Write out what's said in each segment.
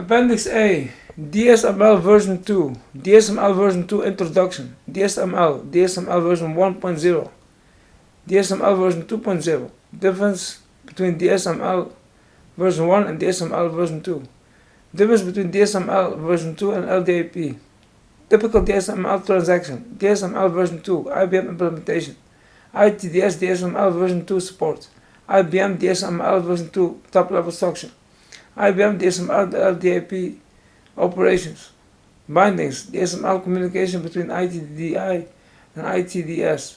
Appendix A, DSML version 2, DSML version 2 introduction, DSML version 1.0, DSML version 2.0, difference between DSML version 1 and DSML version 2, difference between DSML version 2 and LDAP, typical DSML transaction, DSML version 2, IBM implementation, ITDS DSML version 2 support, IBM DSML version 2 top-level structure, IBM DSML LDAP operations, bindings, DSML communication between ITDI and ITDS,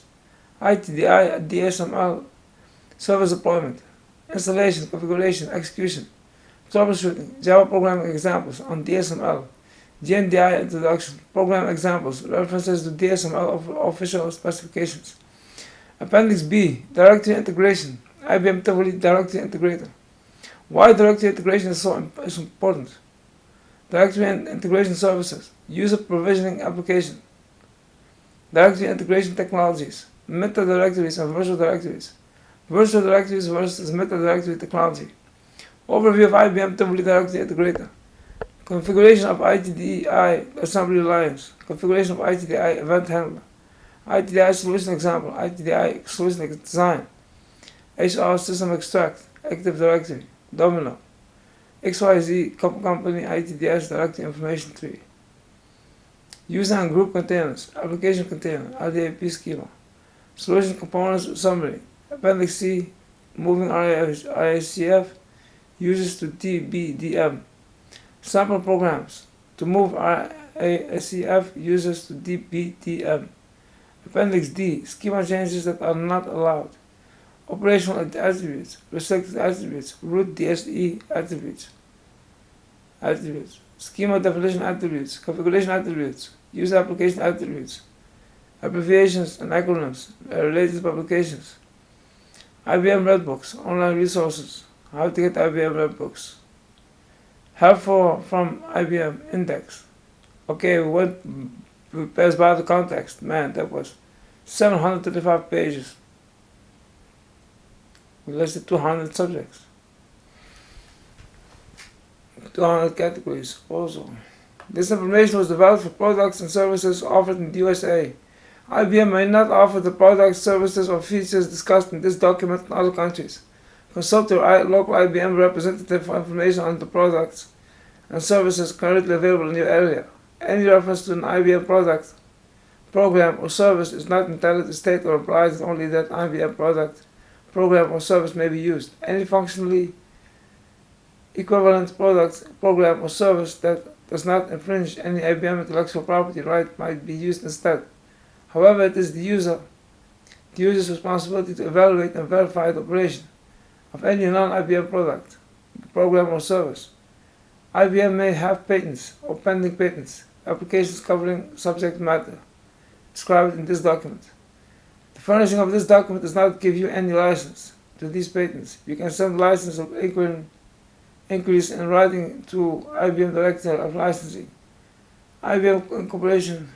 ITDI DSML service deployment, installation, configuration, execution, troubleshooting, Java programming examples on DSML, GNDI introduction, program examples, references to DSML official specifications. Appendix B, directory integration, IBM Tivoli directory integrator. Why directory integration is so important? Directory and integration services, user provisioning application, directory integration technologies, meta-directories and virtual directories, virtual directories versus meta-directory technology, overview of IBM Tivoli directory integrator, configuration of ITDI assembly lines, configuration of ITDI event handler, ITDI solution example, ITDI solution design, HR system extract, Active Directory, Domino, XYZ company ITDS directory information tree, user and group containers, application container, LDAP schema, solution components summary, Appendix C, moving RICF, users to DBDM, sample programs, to move RICF users to DBDM, Appendix D, schema changes that are not allowed, operational attributes, restricted attributes, root DSE attributes, schema definition attributes, configuration attributes, user application attributes, abbreviations and acronyms, related publications, IBM Redbooks, online resources, how to get IBM Redbooks, help from IBM Index. Okay, we passed by the context. Man, that was 735 pages. We listed 200 subjects, 200 categories also. This information was developed for products and services offered in the USA. IBM may not offer the products, services, or features discussed in this document in other countries. Consult your local IBM representative for information on the products and services currently available in your area. Any reference to an IBM product, program, or service is not intended to state or imply only that IBM product, program, or service may be used. Any functionally equivalent product, program, or service that does not infringe any IBM intellectual property right might be used instead. However, it is the user's responsibility to evaluate and verify the operation of any non-IBM product, program, or service. IBM may have patents or pending patents, applications covering subject matter described in this document. The furnishing of this document does not give you any license to these patents. You can send license or inquiries in writing to IBM Director of Licensing, IBM Incorporation,